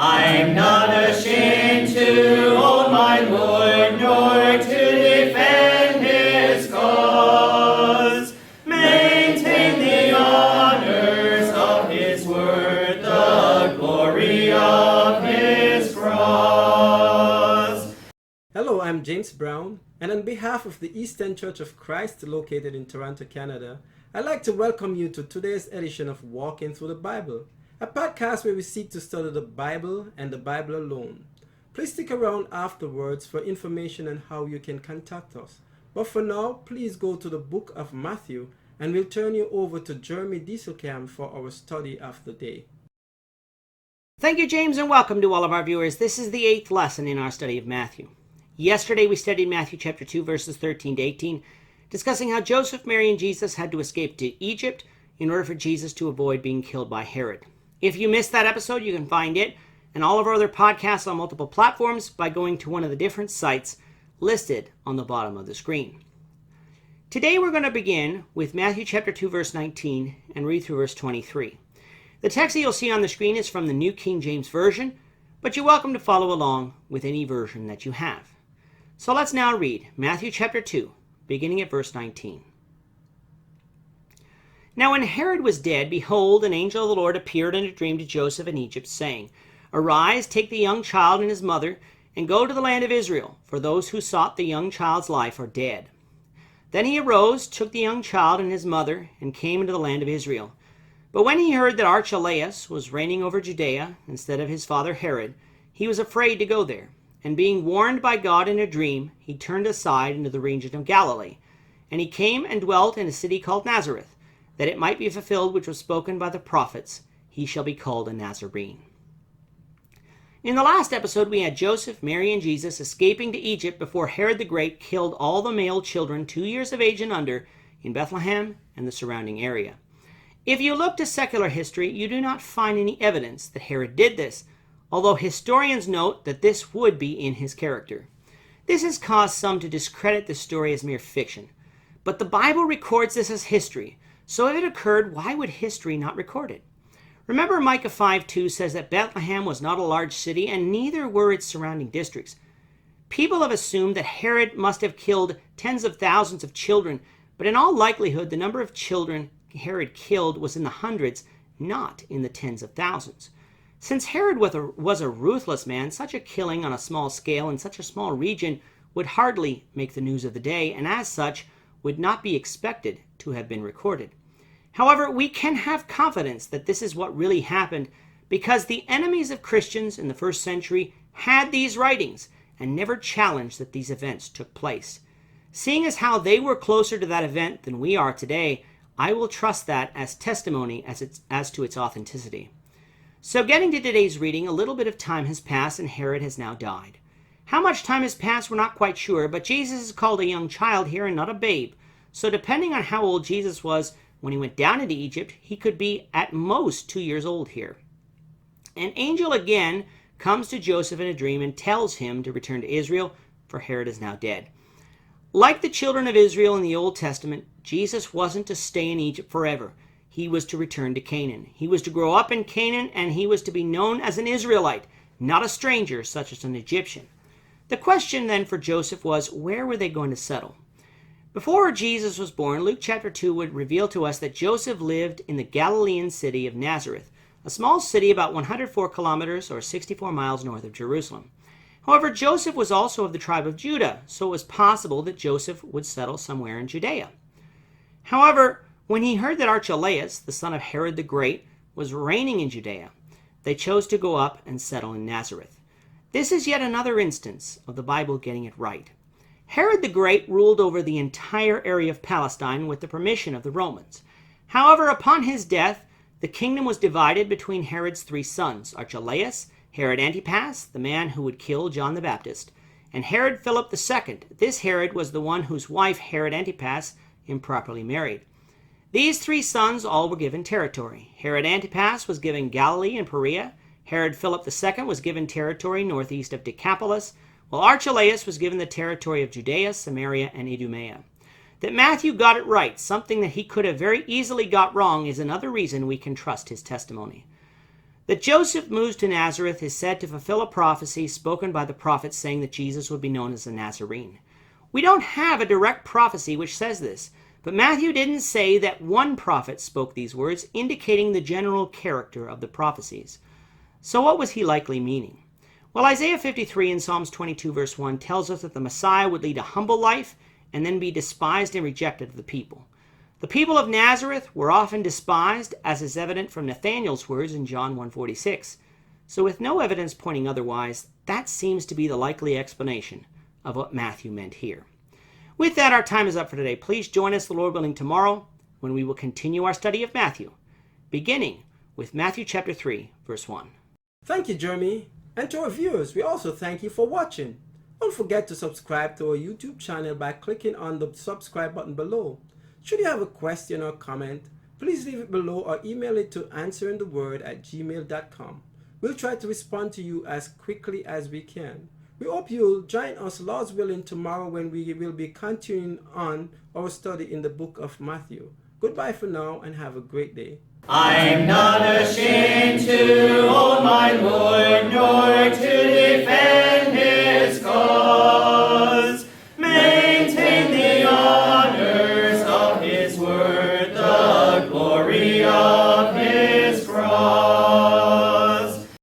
I'm not ashamed to own my Lord, nor to defend his cause. Maintain the honors of his word, the glory of his cross. Hello, I'm James Brown, and on behalf of the Eastern Church of Christ located in Toronto, Canada, I'd like to welcome you to today's edition of Walking Through the Bible, a podcast where we seek to study the Bible and the Bible alone. Please stick around afterwards for information on how you can contact us. But for now, please go to the book of Matthew, and we'll turn you over to Jeremy Dieselkamp for our study of the day. Thank you, James, and welcome to all of our viewers. This is the 8th lesson in our study of Matthew. Yesterday, we studied Matthew chapter 2, verses 13 to 18, discussing how Joseph, Mary, and Jesus had to escape to Egypt in order for Jesus to avoid being killed by Herod. If you missed that episode, you can find it and all of our other podcasts on multiple platforms by going to one of the different sites listed on the bottom of the screen. Today, we're going to begin with Matthew chapter 2, verse 19, and read through verse 23. The text that you'll see on the screen is from the New King James Version, but you're welcome to follow along with any version that you have. So let's now read Matthew chapter 2, beginning at verse 19. Now when Herod was dead, behold, an angel of the Lord appeared in a dream to Joseph in Egypt, saying, Arise, take the young child and his mother, and go to the land of Israel, for those who sought the young child's life are dead. Then he arose, took the young child and his mother, and came into the land of Israel. But when he heard that Archelaus was reigning over Judea instead of his father Herod, he was afraid to go there. And being warned by God in a dream, he turned aside into the region of Galilee. And he came and dwelt in a city called Nazareth, that it might be fulfilled which was spoken by the prophets, he shall be called a Nazarene. In the last episode, we had Joseph, Mary, and Jesus escaping to Egypt before Herod the Great killed all the male children 2 years of age and under in Bethlehem and the surrounding area. If you look to secular history, you do not find any evidence that Herod did this, although historians note that this would be in his character. This has caused some to discredit the story as mere fiction, but the Bible records this as history, so if it occurred, why would history not record it? Remember, Micah 5:2 says that Bethlehem was not a large city, and neither were its surrounding districts. People have assumed that Herod must have killed tens of thousands of children, but in all likelihood, the number of children Herod killed was in the hundreds, not in the tens of thousands. Since Herod was a ruthless man, such a killing on a small scale in such a small region would hardly make the news of the day, and as such, would not be expected to have been recorded. However, we can have confidence that this is what really happened because the enemies of Christians in the first century had these writings and never challenged that these events took place. Seeing as how they were closer to that event than we are today, I will trust that as testimony as to its authenticity. So getting to today's reading, a little bit of time has passed and Herod has now died. How much time has passed, we're not quite sure, but Jesus is called a young child here and not a babe. So depending on how old Jesus was when he went down into Egypt, he could be at most 2 years old here. An angel again comes to Joseph in a dream and tells him to return to Israel, for Herod is now dead. Like the children of Israel in the Old Testament, Jesus wasn't to stay in Egypt forever. He was to return to Canaan. He was to grow up in Canaan, and he was to be known as an Israelite, not a stranger such as an Egyptian. The question then for Joseph was, where were they going to settle? Before Jesus was born, Luke chapter 2 would reveal to us that Joseph lived in the Galilean city of Nazareth, a small city about 104 kilometers or 64 miles north of Jerusalem. However, Joseph was also of the tribe of Judah, so it was possible that Joseph would settle somewhere in Judea. However, when he heard that Archelaus, the son of Herod the Great, was reigning in Judea, they chose to go up and settle in Nazareth. This is yet another instance of the Bible getting it right. Herod the Great ruled over the entire area of Palestine with the permission of the Romans. However, upon his death, the kingdom was divided between Herod's 3 sons, Archelaus, Herod Antipas, the man who would kill John the Baptist, and Herod Phillip II. This Herod was the one whose wife Herod Antipas improperly married. These 3 sons all were given territory. Herod Antipas was given Galilee and Perea. Herod Phillip II was given territory northeast of Decapolis, while Archelaus was given the territory of Judea, Samaria, and Idumea. That Matthew got it right, something that he could have very easily got wrong, is another reason we can trust his testimony. That Joseph moves to Nazareth is said to fulfill a prophecy spoken by the prophet saying that Jesus would be known as a Nazarene. We don't have a direct prophecy which says this, but Matthew didn't say that one prophet spoke these words, indicating the general character of the prophecies. So what was he likely meaning? Well, Isaiah 53 and Psalms 22 verse 1 tells us that the Messiah would lead a humble life and then be despised and rejected of the people. The people of Nazareth were often despised, as is evident from Nathanael's words in John 1:46. So with no evidence pointing otherwise, that seems to be the likely explanation of what Matthew meant here. With that, our time is up for today. Please join us, the Lord willing, tomorrow when we will continue our study of Matthew, beginning with Matthew chapter 3, verse 1. Thank you, Jeremy. And to our viewers, we also thank you for watching. Don't forget to subscribe to our YouTube channel by clicking on the subscribe button below. Should you have a question or comment, please leave it below or email it to answerintheword@gmail.com. We'll try to respond to you as quickly as we can. We hope you'll join us, Lord's willing, tomorrow when we will be continuing on our study in the book of Matthew. Goodbye for now and have a great day. I'm not ashamed to own my Lord.